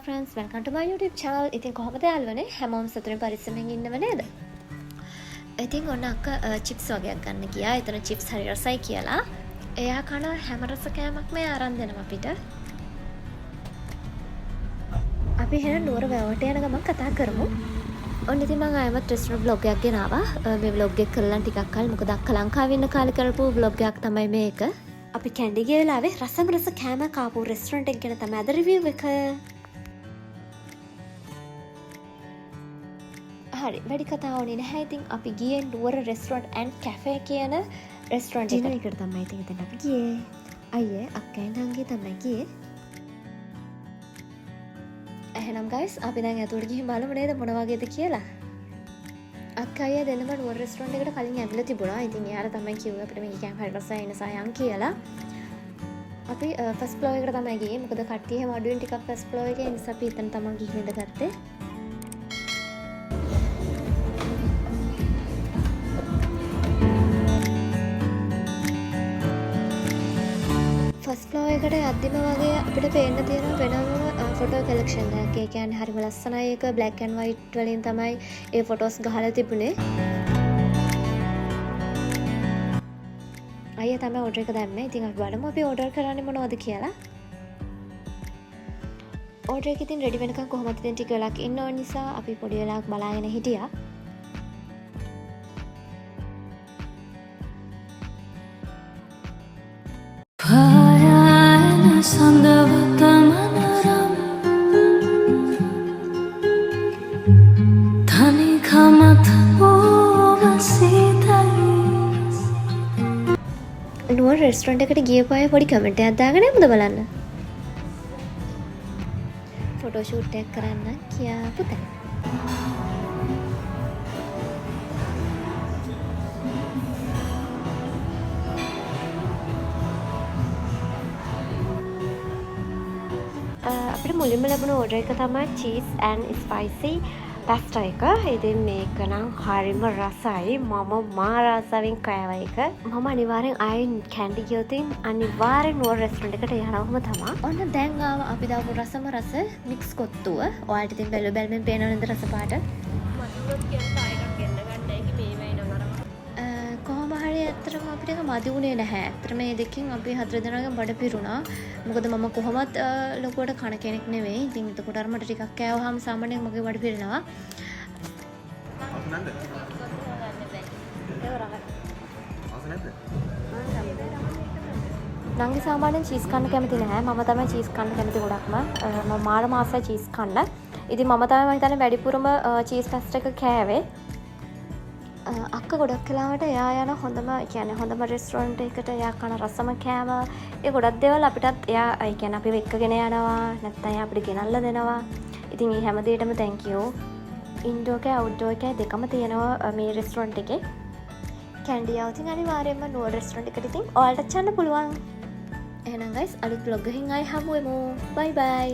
friends, welcome to my YouTube channel. ඉතින් කොහොමද යාළුවනේ? හැමෝම සතුටින් පරිස්සමෙන් ඉන්නව නේද? ඉතින් ඔන්න අක්ක චිප්ස් වගේක් ගන්න ගියා. එතන චිප්ස් හරි රසයි කියලා. එයා කන හැම රස කෑමක්ම අරන් දෙනවා අපිට. අපි එහෙනම් නුවර වැවට යන ගමන් කතා කරමු. ඔන්න ඉතින් මම ආයෙමත් රෙස්ටොරන්ට් vlog එකක් ගෙනාවා. මේ vlog එක කරලා ටිකක් කල් මොකද අක්ක ලංකාවේ ඉන්න කාලේ කරපු vlog එකක් තමයි මේක. අපි කැන්ඩි ගිය වෙලාවේ රසම රස කෑම කාපු රෙස්ටොරන්ට් එක ගැන තමයි අද රිවිව් එක. හරි වැඩි කතා ඕනේ නැහැ. ඉතින් අපි ගියේ නුවර රෙස්ටොරන්ට් ඇන්ඩ් කැෆේ කියන රෙස්ටොරන්ට් එකට තමයි. ඉතින් එතන අපි ගියේ. අයියේ අක්කයි නංගි තමයි ගියේ. එහෙනම් guys අපි දැන් ඇතුළට ගිහින් බලමු නේද මොන වගේද කියලා. අක්කා අයියා දෙන්නම නුවර රෙස්ටොරන්ට් එකට කලින් ඇවිල්ලා තිබුණා. ඉතින් එයාලා තමයි කිව්වේ අපිට මේක කෑම හරි රසයි නිසා යන් කියලා. අපි ෆස්ට් ෆ්ලෝර් එකට තමයි ගියේ. මොකද කට්ටිය හැම අඩුවෙන් ටිකක් ෆස්ට් ෆ්ලෝර් එකේ නිසා අපි එතන තමයි ගිහින් ඉඳගත්තේ. ෆස්ට් ෆ්ලෝර් එකට යද්දිම වගේ අපිට පේන්න තියෙන වෙනම ෆොටෝ කලෙක්ෂන් එකක්. ඒ කියන්නේ හරිම ලස්සනයි. ඒක බ්ලැක් ඇන්ඩ් වයිට් වලින් තමයි ඒ ෆොටෝස් ගහලා තිබුණේ. අයියා තමයි ඕඩර් එක දැම්මේ. ඉතින් අපි බලමු අපි ඕඩර් කරන්නේ මොනවද කියලා. ඕඩර් එක ඉතින් රෙඩි වෙනකන් කොහොමද ඉතින් ටික වෙලාවක් ඉන්න ඕන නිසා අපි පොඩි වෙලාවක් බලාගෙන හිටියා. නුවර රෙස්ටොරන්ට් එකට ගියපු අය පොඩි කමෙන්ට් එකක් දාගෙන යමුද බලන්න. ෆොටෝ ෂූට් එකක් කරන්න කියාපු තැන. අපිට මුලින්ම ලැබුණ ඕඩර් එක තමයි චීස් ඇන්ඩ් ස්පයිසි පැස්ටා එක. ඉතින් මේක නම් හරිම රසයි. මම මා රසවෙන් කෑවා එක. මම අනිවාර්යෙන් ආයෙ කැන්ඩි ගියොතින් අනිවාර්යෙන් නුවර රෙස්ටොරන්ට් එකට යනවම තමයි. ඔන්න දැන් ආව අපි දාපු රසම රස මික්ස් කොත්තුව. ඔයාලට ඉතින් බැලුවෙන් පේනව නේද රස පාට? කොහොම හරි ඇත්තටම අපිට ඒක මදි වුණේ නැහැ. ඇත්තටම මේ දෙකෙන් අපි හතර දෙනාගෙන් බඩ පිරුණා. මොකද මම කොහොමත් ලොකුවට කන කෙනෙක් නෙවෙයි. ඉතින් එතකොට අර මට ටිකක් කෑවහම සාමාන්‍යයෙන් මගේ බඩ පිරෙනවා. නංගි සාමාන්‍යයෙන් චීස් කන්න කැමති නැහැ. මම තමයි චීස් කන්න කැමති ගොඩක්ම. මම මාර මාසයි චීස් කන්න. ඉතින් මම තමයි මම හිතන්නේ වැඩිපුරම චීස් පැස්ට් එක කෑවේ. අක්ක ගොඩක් කලාවට එයා යන හොඳම කියන්නේ හොඳම රෙස්ටොරන්ට් එකට එයා කන රසම කෑම ඒ ගොඩක් දේවල් අපිටත් එයා ඒ කියන්නේ අපිව එක්කගෙන යනවා නැත්නම් එයා අපිට ගෙනල්ලා දෙනවා. ඉතින් මේ හැම දෙයකටම thank you. ඉන්ඩෝර් එකයි අවුට්ඩෝර් එකයි දෙකම තියෙනවා මේ රෙස්ටොරන්ට් එකේ. කැන්ඩි අවුතින් අනිවාර්යයෙන්ම නුවර රෙස්ටොරන්ට් එකට ඉතින් ඔයාලට යන්න පුළුවන්. එහෙනම් guys අලුත් vlog එකකින් ආයි හමු වෙමු. bye bye.